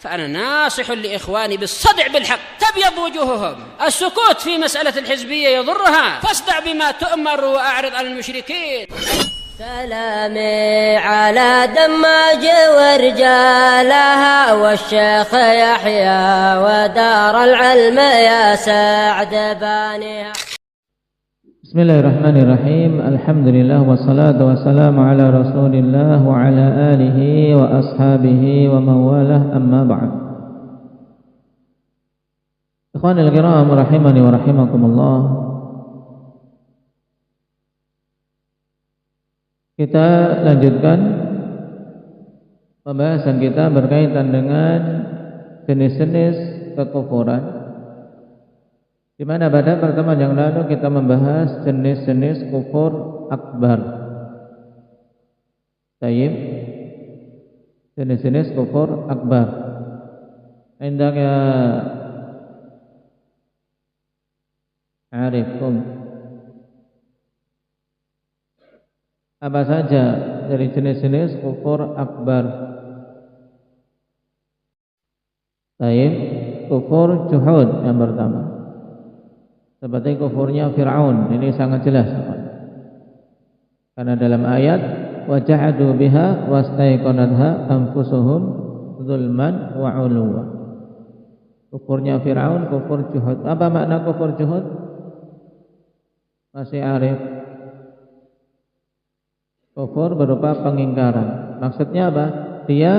فأنا ناصح لإخواني بالصدع بالحق تبيض وجوههم. السكوت في مسألة الحزبية يضرها، فاصدع بما تؤمر وأعرض عن المشركين. سلامي على دماج ورجالها والشيخ يحيى ودار العلم يا سعد بانيها. Bismillahirrahmanirrahim. Alhamdulillah wassalatu wassalamu ala Rasulillah wa ala alihi wa ashabihi wa mawalah, amma ba'd. Ikhwanil kiram rahimani wa rahimakumullah. Kita lanjutkan pembahasan kita berkaitan dengan jenis-jenis kekufuran, di mana pada pertemuan yang lalu kita membahas jenis-jenis kufur akbar. Tayyib, jenis-jenis kufur akbar. Hendaknya arifkum, apa saja dari jenis-jenis kufur akbar? Tayyib, kufur juhud yang pertama, seperti kufurnya Fir'aun. Ini sangat jelas, karena dalam ayat wajahadu biha wastaiqanatha anfusuhum zulman wa 'uluwa. Kufurnya Fir'aun, kufur juhud. Apa makna kufur juhud? Masih arif? Kufur berupa pengingkaran. Maksudnya apa? Dia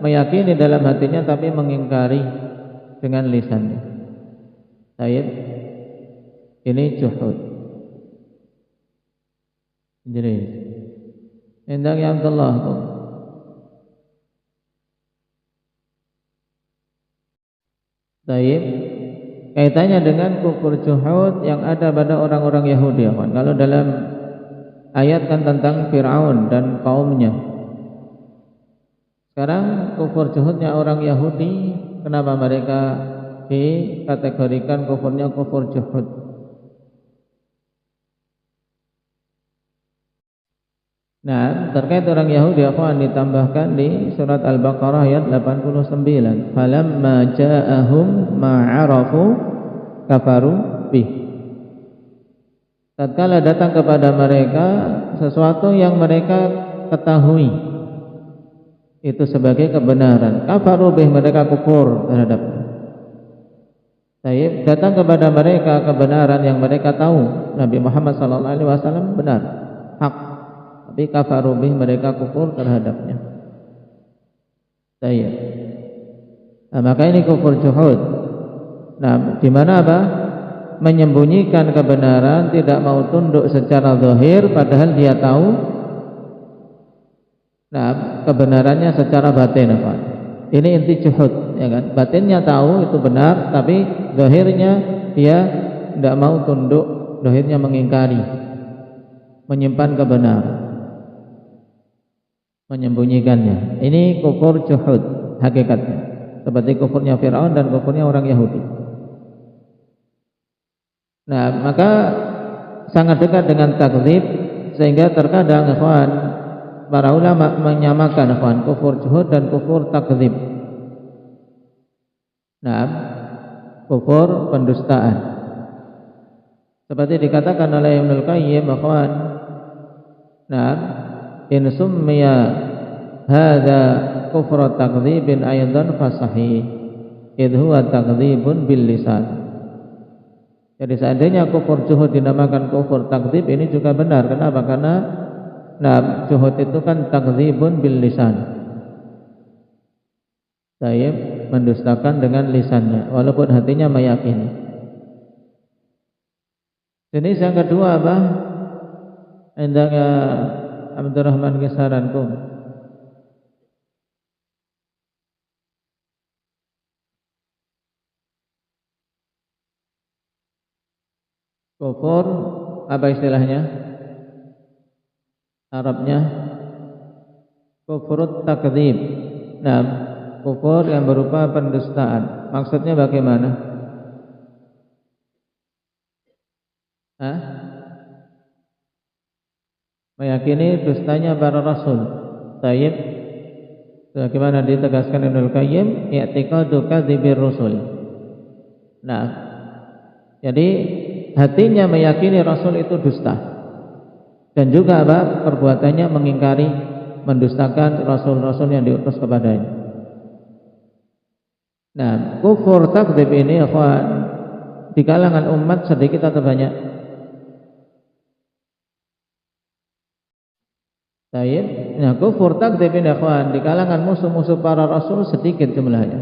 meyakini dalam hatinya tapi mengingkari dengan lisannya. Baik, ini juhud. Jadi endang yang Allah. Baik, kaitannya dengan kufur juhud yang ada pada orang-orang Yahudi. Kalau dalam ayat kan tentang Fir'aun dan kaumnya. Sekarang kufur juhudnya orang Yahudi, kenapa mereka dikategorikan kufurnya kufur juhud? Nah, terkait orang Yahudi, akan ditambahkan di surat Al-Baqarah ayat 89. Falamma ja'ahum ma'arafu kafaru bih. Tatkala datang kepada mereka sesuatu yang mereka ketahui itu sebagai kebenaran, kafaru bih, mereka kufur terhadapnya. Datang kepada mereka kebenaran yang mereka tahu Nabi Muhammad SAW benar, hak, tapi kafaru bih, mereka kufur terhadapnya. Nah, maka ini kufur juhud. Nah, di mana apa? Menyembunyikan kebenaran, tidak mau tunduk secara zahir padahal dia tahu kebenarannya secara batin. Apa? Ini inti juhud, ya kan? Batinnya tahu itu benar, tapi zahirnya dia tidak mau tunduk, zahirnya mengingkari, menyimpan kebenaran, menyembunyikannya. Ini kufur juhud hakikatnya, seperti kufurnya Fir'aun dan kufurnya orang Yahudi. Nah, maka sangat dekat dengan takdzib, sehingga terkadang ikhwan, para ulama menyamakan ikhwan kufur juhud dan kufur takdzib. Nah, kufur pendustaan. Seperti dikatakan oleh Ibnul Qayyim, ikhwan, nah, in summiya hadza kufur takdzibin aidan fasahih idh huwa takdzibun bil lisan. Jadi seandainya kufur juhud dinamakan kufur takdzib, ini juga benar. Kenapa? Karena juhud itu kan takdzibun bil lisan. Saya mendustakan dengan lisannya walaupun hatinya meyakini. Jenis yang kedua apa? Endangnya Abdurrahman kisarankum. Kufur apa istilahnya? Arabnya kufur takdzib. Nah, kufur yang berupa pendustaan. Maksudnya bagaimana? Meyakini dustanya para rasul. Tayyib. Sebagaimana ditegaskan Ibnul Qayyim, i'tiqadu kadzibir rusul. Nah, jadi hatinya meyakini Rasul itu dusta, dan juga apa? Perbuatannya mengingkari, mendustakan Rasul-Rasul yang diutus kepadanya. Nah, kufur takdzib ini ikhwan, di kalangan umat sedikit atau banyak? Baik. Nah, kufur takdzib ini ikhwan, di kalangan musuh-musuh para Rasul sedikit jumlahnya.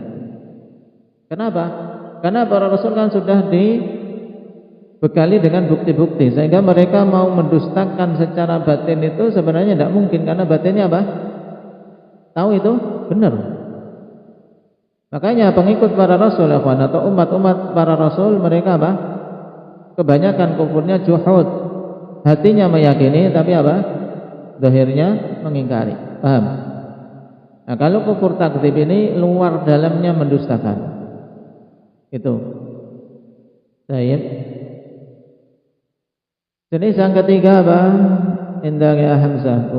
Kenapa? Karena para Rasul kan sudah dibekali dengan bukti-bukti, sehingga mereka mau mendustakan secara batin itu sebenarnya tidak mungkin, karena batinnya apa? Tahu itu benar. Makanya pengikut para Rasul atau umat-umat para Rasul, mereka apa? Kebanyakan kufurnya juhud, hatinya meyakini tapi apa? Zahirnya mengingkari. Paham? Nah, kalau kufur takdzib ini luar dalamnya mendustakan. Itu. Baik. Jenis yang ketiga apa? Indah ya Hamzah.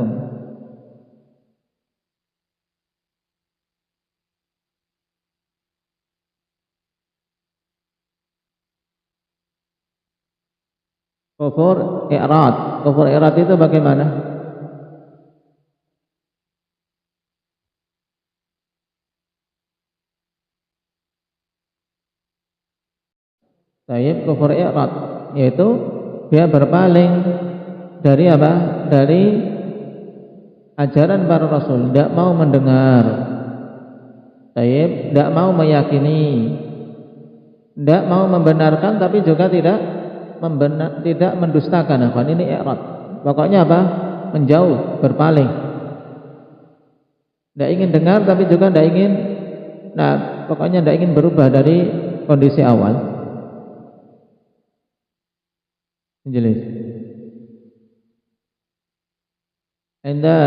Kufur i'rad. Kufur i'rad itu bagaimana? Baik, kufur i'rad yaitu dia berpaling dari apa? Dari ajaran para Rasul, tidak mau mendengar. Baik, tidak mau meyakini, tidak mau membenarkan, tapi juga tidak mendustakan. Ini i'rad. Pokoknya apa? Menjauh, berpaling. Tidak ingin dengar, tapi juga tidak ingin. Nah, pokoknya tidak ingin berubah dari kondisi awal. Jelas. Anda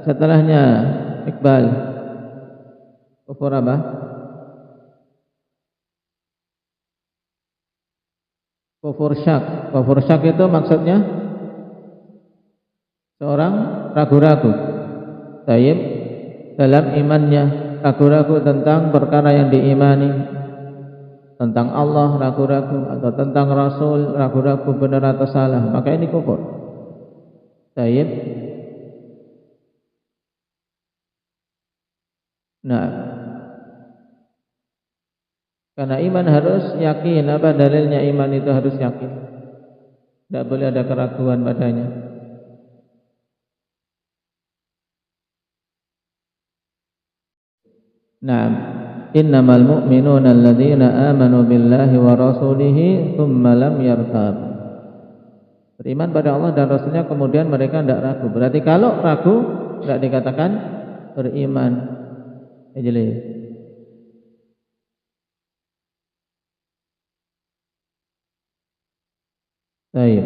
setelahnya Iqbal, kufur apa? Kufur syak. Kufur syak itu maksudnya seorang ragu-ragu, taib dalam imannya, ragu-ragu tentang perkara yang diimani, tentang Allah ragu-ragu, atau tentang Rasul ragu-ragu benar atau salah, maka ini kufur. Taib. Nah, karena iman harus yakin. Apa dalilnya iman itu harus yakin? Tidak boleh ada keraguan padanya. Nah, innamal mu'minuna alladzina amanu billahi wa rasulihi thumma lam yartab. Beriman pada Allah dan Rasulnya kemudian mereka tidak ragu. Berarti kalau ragu tidak dikatakan beriman. Jelas. Baik.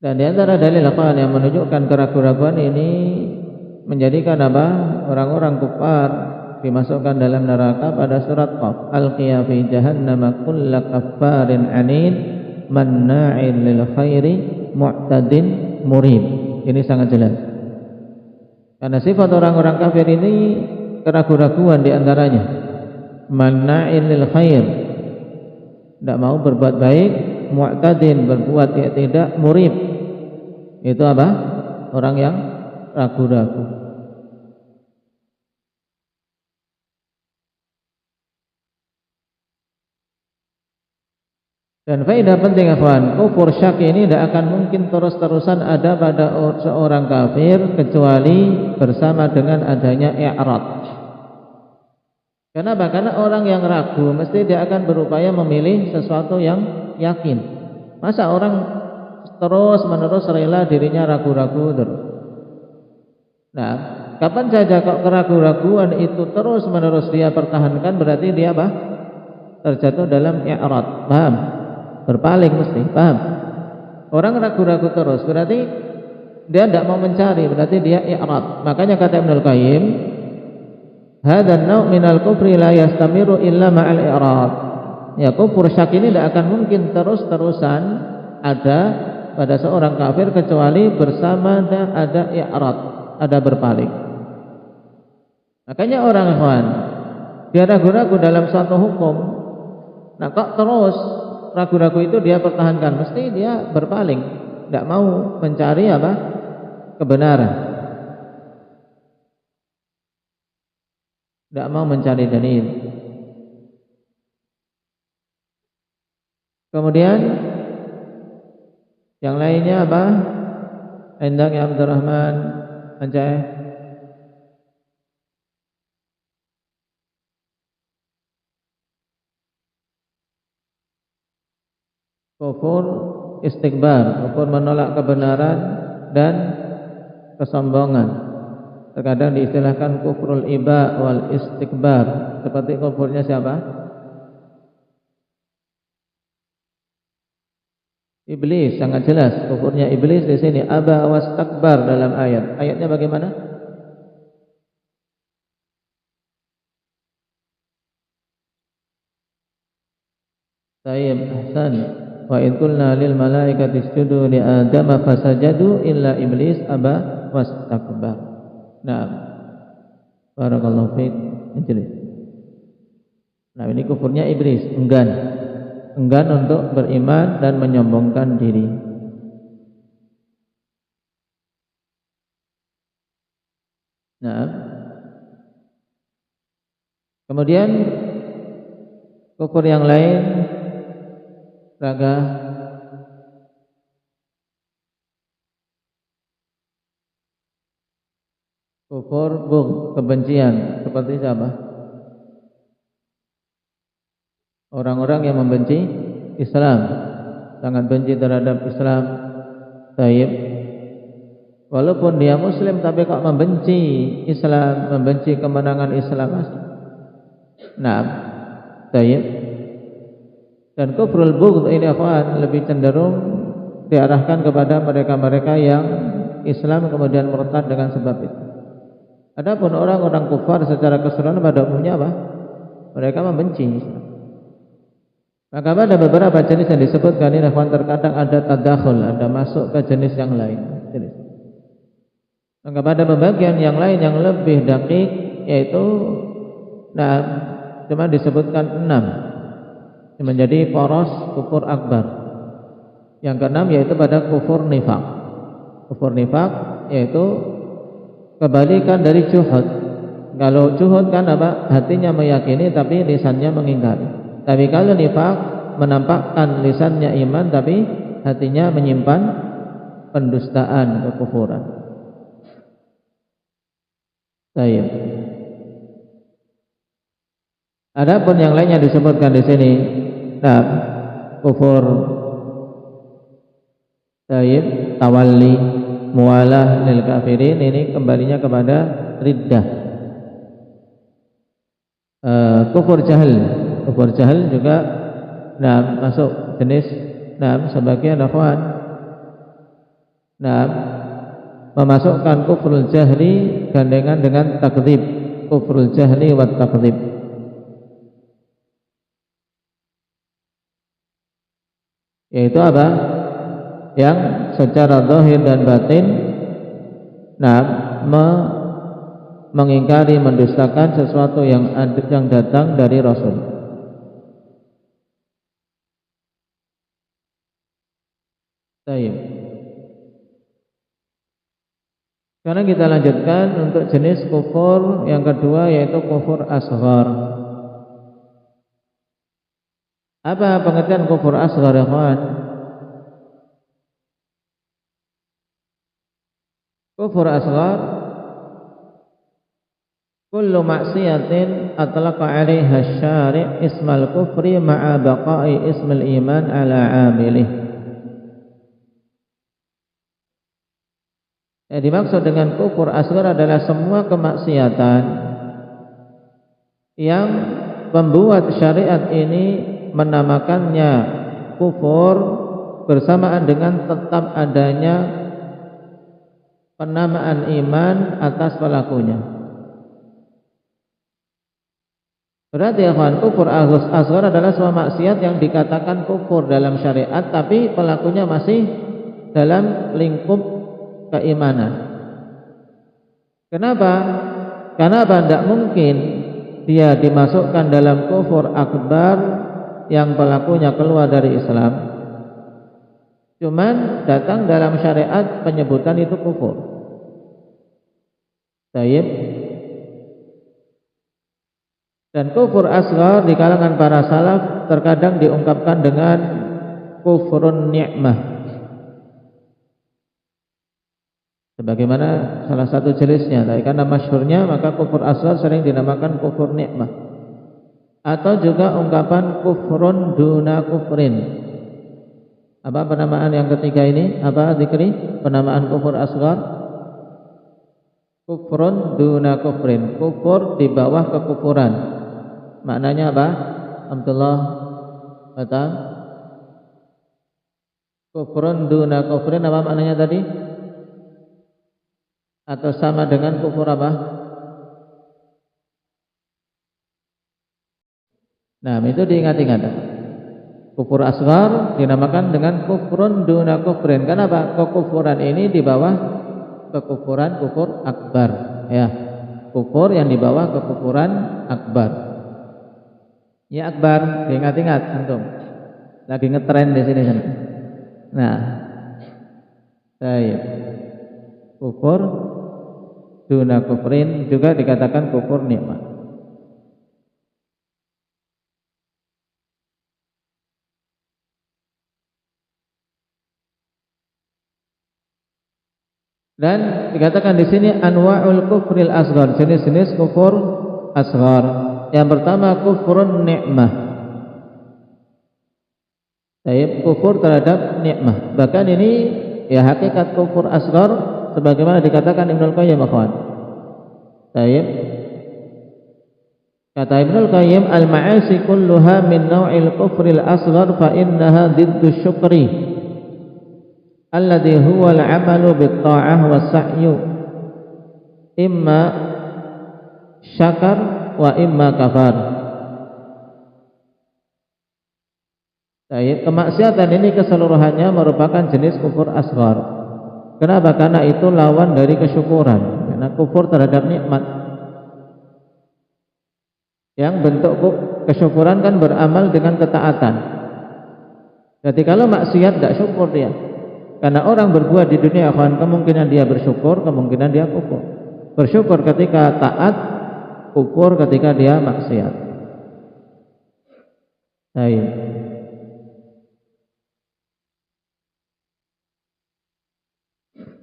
Dan di antara dalil yang menunjukkan keraguan-raguan ini menjadikan apa? Orang-orang kufar dimasukkan dalam neraka pada surat Qaf. Alqiya fi jahannama kulla kaffarin anid manna'in lil khairi mu'tadin murib. Ini sangat jelas. Karena sifat orang-orang kafir ini keraguan-raguan di antaranya. Manna'in lil khair, tidak mau berbuat baik, mu'tadin, berbuat yang tidak, murib, itu apa? Orang yang ragu-ragu. Dan faedah penting ikhwan, kufur syak ini tidak akan mungkin terus-terusan ada pada seorang kafir kecuali bersama dengan adanya i'rad. Kenapa? Karena orang yang ragu mesti dia akan berupaya memilih sesuatu yang yakin. Masa orang terus-menerus rela dirinya ragu-ragu terus? Nah, kapan saja kok keraguan-raguan itu terus-menerus dia pertahankan, berarti dia apa? Terjatuh dalam i'rad. Paham? Berpaling mesti, paham? Orang ragu-ragu terus berarti dia tidak mau mencari, berarti dia i'rad. Makanya kata Ibnul Qayyim, hadza an-naw' minal kufri la yastamiru illa ma'al i'rad. Ya, kufur syak ini tidak akan mungkin terus-terusan ada pada seorang kafir kecuali bersama ada i'rad. ada berpaling. Makanya orang ikhwan, dia ragu-ragu dalam suatu hukum. Nah kok terus ragu-ragu itu dia pertahankan, mesti dia berpaling, tidak mau mencari apa? Kebenaran, tidak mau mencari dalil. Kemudian yang lainnya apa? Endang ya Abdurrahman Anjay. Kufur istikbar, kufur menolak kebenaran dan kesombongan. Terkadang diistilahkan kufrul iba wal istikbar. Seperti kufurnya siapa? Iblis, sangat jelas kufurnya iblis di sini. Aba wastakbar dalam ayat. Ayatnya bagaimana? Tayyib, ahsan. Wa in qulna lil malaikati isjudu li adama fasajadu illa iblis aba wastakbar. Naam. Barakallahu fiik. Jelas. Nah, ini kufurnya iblis, enggan untuk beriman dan menyombongkan diri. Nah, kemudian kufur yang lain raga kufur bugh, kebencian. Seperti siapa? Orang-orang yang membenci Islam, sangat benci terhadap Islam. Taib, walaupun dia Muslim tapi kok membenci Islam, membenci kemenangan Islam. Nah, taib. Dan kufrul bugh ini akhwan lebih cenderung diarahkan kepada mereka-mereka yang Islam kemudian murtad dengan sebab itu. Adapun orang-orang kufar secara keseluruhan pada umumnya apa? Mereka membenci Islam. Maka pada beberapa jenis yang disebutkan ini akhwan terkadang ada tadakhul, ada masuk ke jenis yang lain. Maka pada pembagian yang lain yang lebih dakik, yaitu cuma disebutkan 6 menjadi poros kufur akbar. Yang keenam yaitu pada kufur nifaq. Kufur nifaq yaitu kebalikan dari juhud. Kalau juhud kan apa? Hatinya meyakini tapi lisannya mengingkari. Tapi kalau nifaq menampakkan lisannya iman tapi hatinya menyimpan pendustaan, kekufuran. Baik. Adapun yang lainnya disebutkan di sini, kufur taib, tawalli, mualah lil kafirin, ini kembalinya kepada riddah. Kufur jahil juga masuk jenis sebagian akhwan memasukkan kufrul jahli gandengan dengan takdzib, kufrul jahli wa takdzib. Yaitu apa? Yang secara zahir dan batin mengingkari, mendustakan sesuatu yang datang dari Rasul. Baik. Sekarang kita lanjutkan untuk jenis kufur yang kedua, yaitu kufur asghar. Apa pengertian kufur asghar, ya kawan? Kufur asghar kullu maksiatin atlaqa 'alaiha asy-syari' ismal kufri ma'a baqa'i ismil iman 'ala 'amilih. Yang dimaksud dengan kufur asghar adalah semua kemaksiatan yang pembuat syariat ini menamakannya kufur bersamaan dengan tetap adanya penamaan iman atas pelakunya. Berarti ya kawan, kufur asghar adalah semua maksiat yang dikatakan kufur dalam syariat tapi pelakunya masih dalam lingkup keimanan. Kenapa? Kenapa tidak mungkin dia dimasukkan dalam kufur akbar yang pelakunya keluar dari Islam? Cuman datang dalam syariat penyebutan itu kufur. Baik. Dan kufur asghar di kalangan para salaf terkadang diungkapkan dengan kufrun ni'mah. Sebagaimana salah satu jenisnya, karena masyhurnya maka kufur asghar sering dinamakan kufur nikmah. Atau juga ungkapan kufrun duna kufrin. Apa penamaan yang ketiga ini? Apa dzikri? Penamaan kufur asghar? Kufrun duna kufrin, kufur di bawah kekufuran. Maknanya apa? Abdullah kata kufrun duna kufrin, apa maknanya tadi? Atau sama dengan kufur apa? Nah, itu diingat-ingat. Kufur asghar dinamakan dengan kufrun duna kufrin. Kenapa? Kekufuran ini di bawah kekufuran kufur akbar, ya. Kufur yang di bawah kekufuran akbar. Ya akbar, diingat-ingat antum. Lagi ngetren di sini kan. Nah. Baik. Kufur duna kufrin juga dikatakan kufur nikmat. Dan dikatakan di sini anwa'ul kufril asghar, jenis-jenis kufur asghar. Yang pertama kufrun nikmah. Baik, kufur terhadap nikmah. Bahkan ini ya hakikat kufur asghar sebagaimana dikatakan Ibnul Qayyim, akhwan. Baik. Kata Ibnul Qayyim, al-ma'asi kulluha min naw'il kufril asghar fa innaha diddu syukri alladhi huwa al-'amalu bit-ta'ah was-sa'yu imma syakar wa imma kafar. Baik, kemaksiatan ini keseluruhannya merupakan jenis kufur asghar. Kenapa? Karena itu lawan dari kesyukuran. Karena kufur terhadap nikmat. Yang bentuk kesyukuran kan beramal dengan ketaatan. Jadi kalau maksiat tidak syukur dia. Karena orang berbuat di dunia kemungkinan dia bersyukur, kemungkinan dia kufur. Bersyukur ketika taat, kufur ketika dia maksiat. Baik.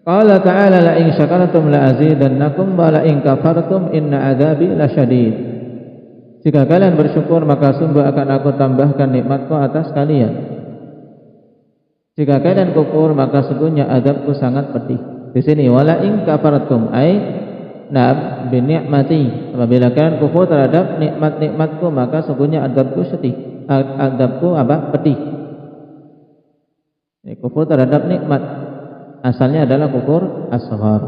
Qala ta'ala la in syakartum la azidannakum wa la in kafartum inna adzabi lasyadid. Jika kalian bersyukur maka sungguh akan aku tambahkan nikmatku atas kalian. Jika kalian kufur maka sungguhnya azabku sangat pedih. Di sini wala in kafartum ai na'am bi ni'mati. Apabila kalian kufur terhadap nikmat-nikmatku maka sungguhnya azabku sedih. Azabku apa? Pedih. Ini kufur terhadap nikmat. Asalnya adalah kufur asghar.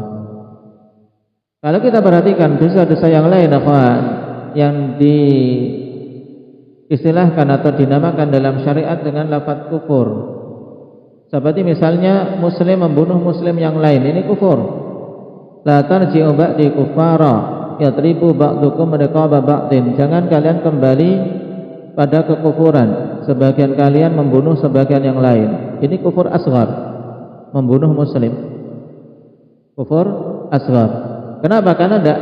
Kalau kita perhatikan dosa-dosa yang lain yang diistilahkan atau dinamakan dalam syariat dengan lafaz kufur, seperti misalnya muslim membunuh muslim yang lain, ini kufur. La tarji'u ba'di kuffara yatribu ba'dukum riqaba ba'din. Jangan kalian kembali pada kekufuran, sebagian kalian membunuh sebagian yang lain. Ini kufur asghar. Membunuh muslim, kufur asghar. Kenapa? Karena tidak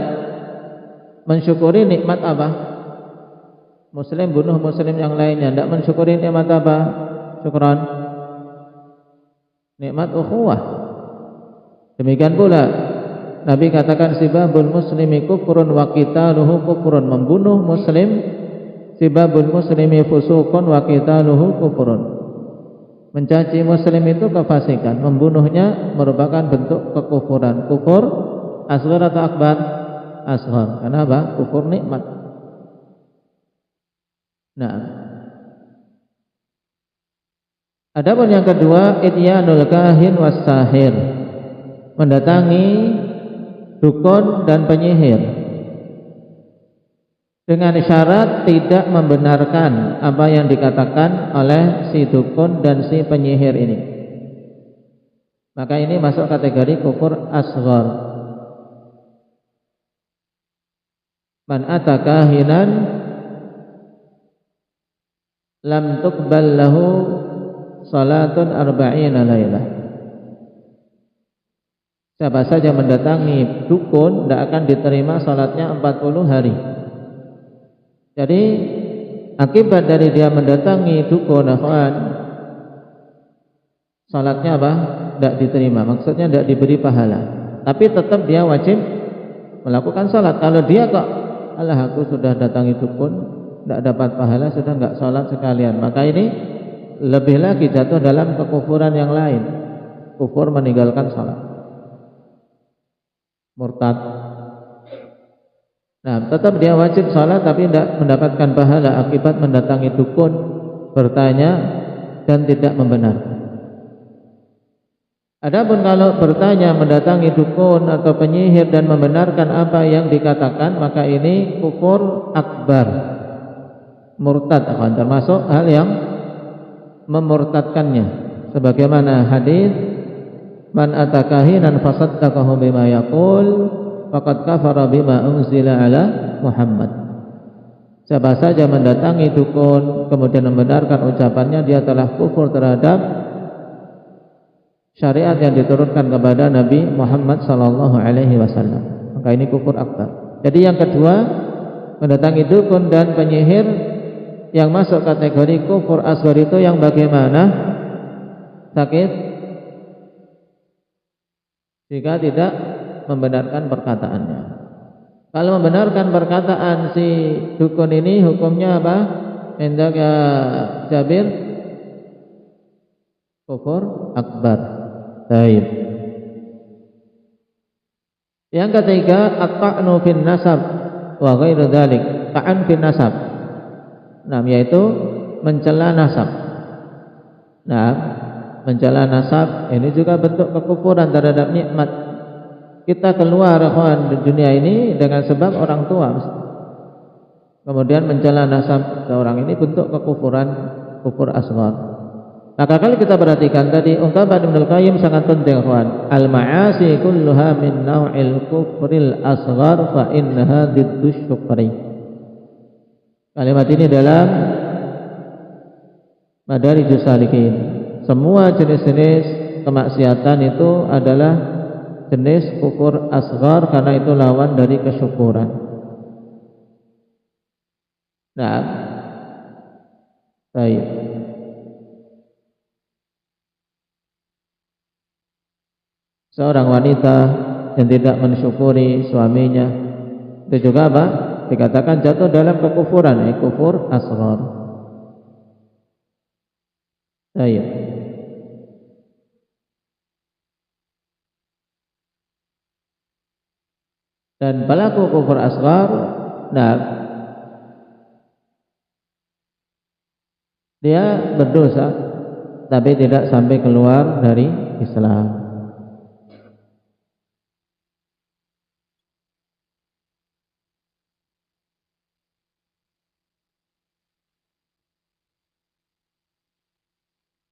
mensyukuri nikmat apa? Muslim bunuh muslim yang lainnya, tidak mensyukuri nikmat apa? Syukran, nikmat ukhuwah. Demikian pula Nabi katakan sibabul muslimi kufrun wa qitaluhu kufrun. Membunuh muslim, sibabul muslimi fusuqun wa qitaluhu kufrun. Mencaci muslim itu kefasikan, membunuhnya merupakan bentuk kekufuran. Kufur asghar atau akbar? Asghar. Kenapa? Kufur nikmat. Nah, adapun yang kedua, ityanul kahin was sahir, mendatangi dukun dan penyihir dengan syarat tidak membenarkan apa yang dikatakan oleh si dukun dan si penyihir ini. Maka ini masuk kategori kufur asghar. man ata kahinan lam tuqbal lahu salatun arba'ina lailah. Siapa saja mendatangi dukun tidak akan diterima salatnya 40 hari. Jadi akibat dari dia mendatangi dukun, akhwan, salatnya apa? Tidak diterima. Maksudnya tidak diberi pahala. Tapi tetap dia wajib melakukan salat. Kalau dia kok, alah aku sudah datangi dukun, tidak dapat pahala, sudah enggak salat sekalian, maka ini lebih lagi jatuh dalam kekufuran yang lain, kufur meninggalkan salat, murtad. Nah, tetap dia wajib salat tapi tidak mendapatkan pahala akibat mendatangi dukun, bertanya dan tidak membenarkan. Adapun kalau bertanya, mendatangi dukun atau penyihir dan membenarkan apa yang dikatakan, maka ini kufur akbar, murtad, akan termasuk hal yang memurtadkannya. Sebagaimana hadis, man atakahinan fasaddaqahu bima yaqul faqad kafara bima unzila ala Muhammad. Siapa saja mendatangi dukun kemudian membenarkan ucapannya, dia telah kufur terhadap syariat yang diturunkan kepada Nabi Muhammad sallallahu alaihi wasallam. Maka ini kufur akbar. Jadi yang kedua, mendatangi dukun dan penyihir yang masuk kategori kufur asghar itu yang bagaimana? Sakit jika tidak membenarkan perkataannya. Kalau membenarkan perkataan si dukun ini, hukumnya apa? Hendak ya Jabir, kufur akbar. Baik. Yang ketiga, at-ta'nu fin nasab wa ghairu dzalik. Ta'an fin nasab. Nah, yaitu mencela nasab. Nah, mencela nasab ini juga bentuk kekufuran terhadap nikmat. Kita keluar di dunia ini dengan sebab orang tua. Kemudian mencela nasab seorang ini bentuk kekufuran, kufur asghar. Maka kalau kita perhatikan tadi ungkapan Ibnu Qayyim sangat penting, kawan. Al-ma'asi kulluha min naw'il kufril asghar fa innaha diddus syukri. Kalimat ini dalam Madarijus Salikin. Semua jenis-jenis kemaksiatan itu adalah jenis kufur asghar karena itu lawan dari kesyukuran. Nah, baik. Seorang wanita yang tidak mensyukuri suaminya itu juga apa? Dikatakan jatuh dalam kekufuran, kufur asghar. Baik. Dan pelaku kufur asghar, nah, dia berdosa tapi tidak sampai keluar dari Islam.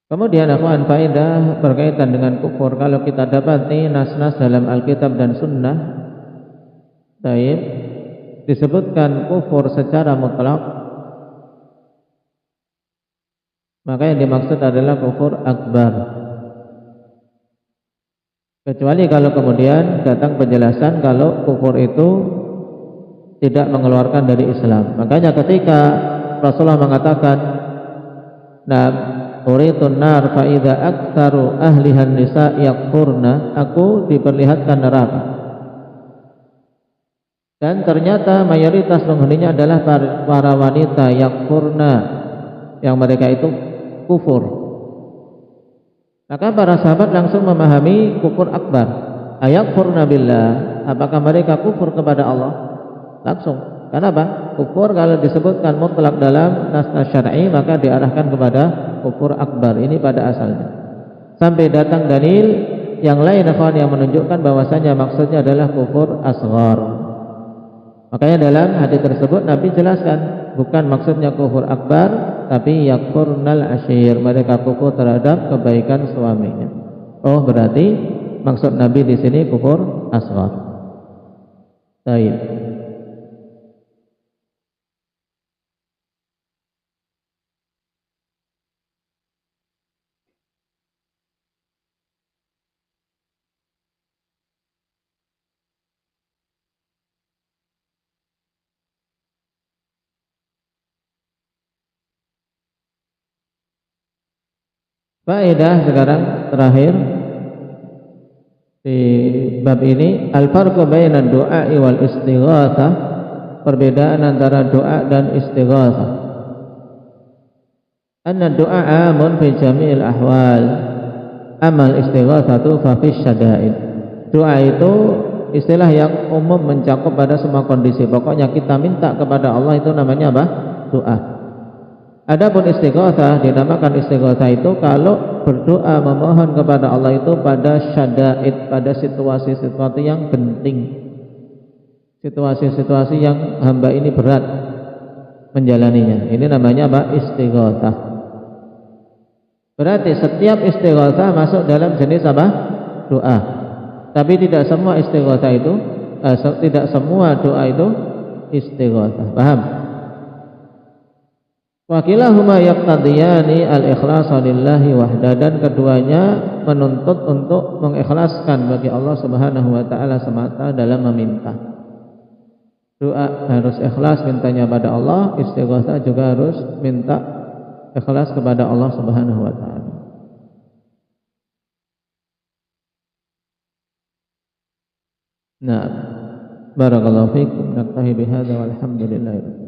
Kemudian akhwan, faedah berkaitan dengan kufur. Kalau kita dapati nas-nas dalam Alkitab dan Sunnah, baik, disebutkan kufur secara mutlak, maka yang dimaksud adalah kufur akbar. Kecuali kalau kemudian datang penjelasan kalau kufur itu tidak mengeluarkan dari Islam. Makanya ketika Rasulullah mengatakan, nah, uritun nar fa idza aktsaru ahlihan nisa yakfurna, aku diperlihatkan neraka dan ternyata mayoritas penghuninya adalah para wanita yakfurna, yang mereka itu kufur. Maka para sahabat langsung memahami kufur akbar. Ayakfurna billah, apakah mereka kufur kepada Allah? Langsung. Kenapa? Kufur kalau disebutkan mutlak dalam nas-nas syar'i maka diarahkan kepada kufur akbar, ini pada asalnya. Sampai datang dalil yang lain yang menunjukkan bahwasanya maksudnya adalah kufur asghar. Makanya dalam hadis tersebut Nabi jelaskan bukan maksudnya kufur akbar, tapi yakfurnal ashir, mereka kufur terhadap kebaikan suaminya. Oh, berarti maksud Nabi di sini kufur asghar. Baik. Faedah sekarang terakhir di bab ini, al-farqu baina du'a wal istighatsah, perbedaan antara doa dan istighatsah. Anna du'a amun fi jami'il ahwal, amal istighatsatu fa fi syada'id. Doa itu istilah yang umum mencakup pada semua kondisi. Pokoknya kita minta kepada Allah itu namanya apa? Doa. Adapun istighatsah, dinamakan istighatsah itu kalau berdoa memohon kepada Allah itu pada syada'id, pada situasi-situasi yang genting, situasi-situasi yang hamba ini berat menjalaninya. Ini namanya apa? Istighatsah. Berarti setiap istighatsah masuk dalam jenis apa? Doa. Tapi tidak semua istighatsah itu, tidak semua doa itu istighatsah. Paham? Wa kilahuma yaqtadiyani al-ikhlasa lillahi wahda, dan keduanya menuntut untuk mengikhlaskan bagi Allah Subhanahu wa taala semata dalam meminta. Doa harus ikhlas mintanya pada Allah, istighatsah juga harus minta ikhlas kepada Allah Subhanahu wa taala. Nah, barakallahu fiikum, naktahi bihadza walhamdulillah.